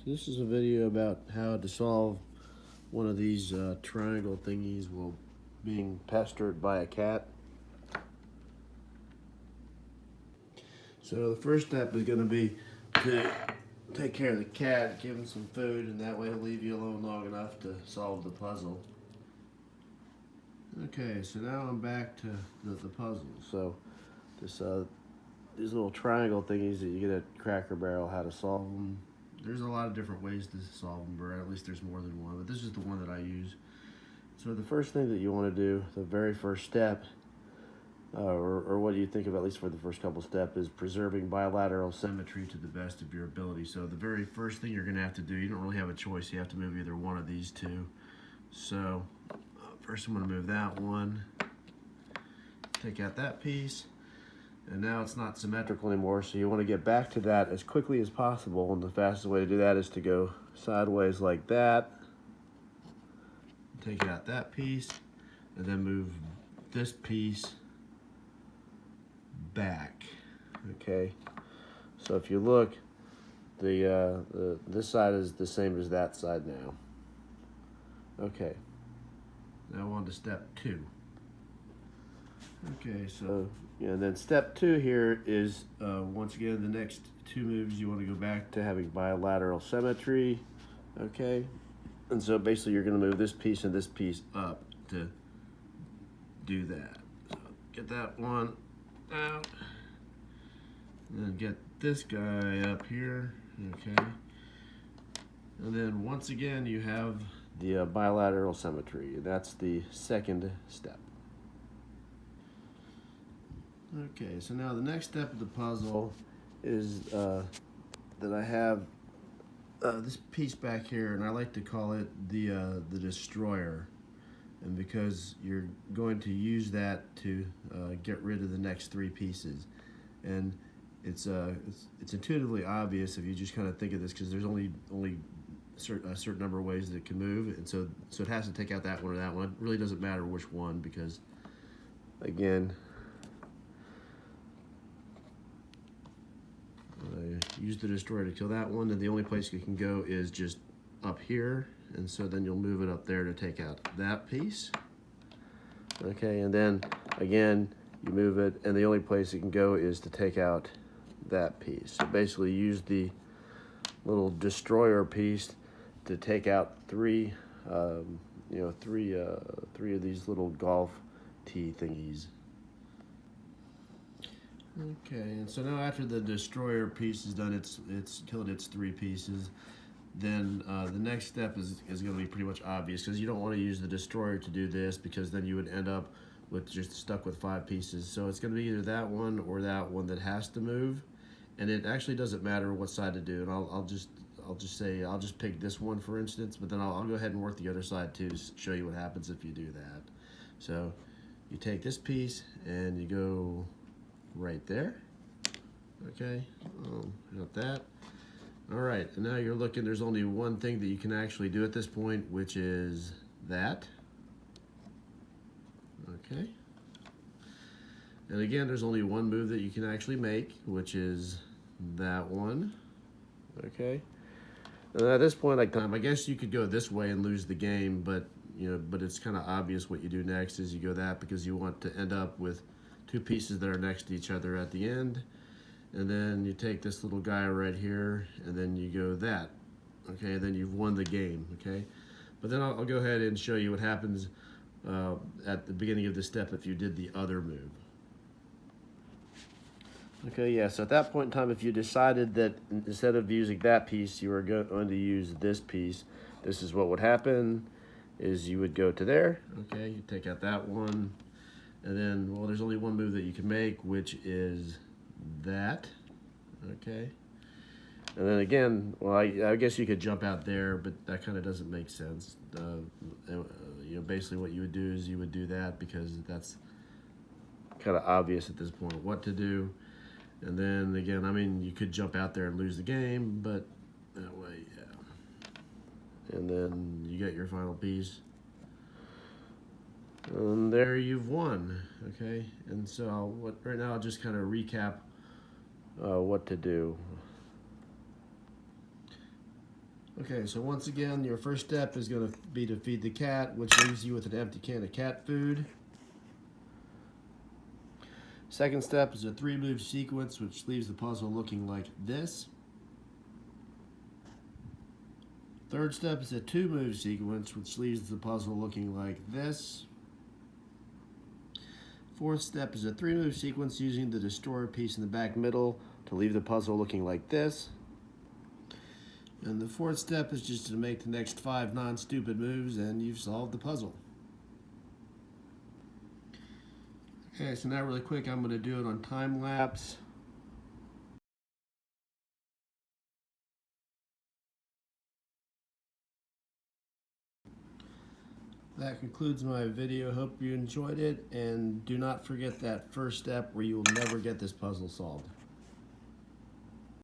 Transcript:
So this is a video about how to solve one of these triangle thingies while being pestered by a cat. So the first step is going to be to take care of the cat, give him some food, and that way he'll leave you alone long enough to solve the puzzle. Okay, so now I'm back to the puzzle. So this these little triangle thingies that you get at Cracker Barrel, how to solve them. There's a lot of different ways to solve them, or at least there's more than one, but this is the one that I use. So the first thing that you want to do, the very first step, or what you think of at least for the first couple steps, is preserving bilateral symmetry to the best of your ability. So the very first thing you're going to have to do, you don't really have a choice, you have to move either one of these two. So first I'm going to move that one, take out that piece, and now it's not symmetrical anymore, so you want to get back to that as quickly as possible, and the fastest way to do that is to go sideways like that, take out that piece, and then move this piece back. Okay, so if you look, this side is the same as that side now. Okay, now on to step 2. Okay, so and then step 2 here is once again the next 2 moves you want to go back to having bilateral symmetry. Okay, and so basically you're going to move this piece and this piece up to do that. So get that one out, and then get this guy up here. Okay, and then once again you have the bilateral symmetry. That's the second step. Okay, so now the next step of the puzzle is that I have this piece back here, and I like to call it the destroyer, and because you're going to use that to get rid of the next 3 pieces, and it's intuitively obvious if you just kind of think of this, because there's only a certain number of ways that it can move, and so it has to take out that one or that one. It really doesn't matter which one, because again, use the destroyer to kill that one, and the only place you can go is just up here, and so then you'll move it up there to take out that piece. Okay, and then again you move it, and the only place you can go is to take out that piece. So basically use the little destroyer piece to take out 3 three of these little golf tee thingies. Okay, and so now after the destroyer piece is done, it's killed its 3 pieces, then the next step is going to be pretty much obvious, because you don't want to use the destroyer to do this, because then you would end up with just stuck with 5 pieces. So it's going to be either that one or that one that has to move, and it actually doesn't matter what side to do. And I'll just pick this one for instance, but then I'll go ahead and work the other side too to show you what happens if you do that. So you take this piece and you go right there. Okay, got that. All right, and now you're looking, there's only one thing that you can actually do at this point, which is that. Okay, and again, there's only one move that you can actually make, which is that one. Okay, and at this point, I guess you could go this way and lose the game, but it's kind of obvious what you do next is you go that, because you want to end up with 2 pieces that are next to each other at the end, and then you take this little guy right here, and then you go that. Okay, then you've won the game. Okay, but then I'll go ahead and show you what happens at the beginning of the step if you did the other move. Okay, yeah, so at that point in time, if you decided that instead of using that piece, you were going to use this piece, this is what would happen, is you would go to there, okay, you take out that one, and then, well, there's only one move that you can make, which is that, okay? And then again, well, I guess you could jump out there, but that kind of doesn't make sense. Basically what you would do is you would do that, because that's kind of obvious at this point what to do. And then again, I mean, you could jump out there and lose the game, but that way, yeah. And then you get your final piece. And there you've won, okay? And so right now I'll just kind of recap what to do. Okay, so once again, your first step is going to be to feed the cat, which leaves you with an empty can of cat food. Second step is a 3-move sequence, which leaves the puzzle looking like this. Third step is a 2-move sequence, which leaves the puzzle looking like this. Fourth step is a 3-move sequence using the destroyer piece in the back middle to leave the puzzle looking like this. And the fourth step is just to make the next 5 non-stupid moves and you've solved the puzzle. Okay, so now really quick, I'm going to do it on time lapse. That concludes my video. Hope you enjoyed it, and do not forget that first step where you will never get this puzzle solved.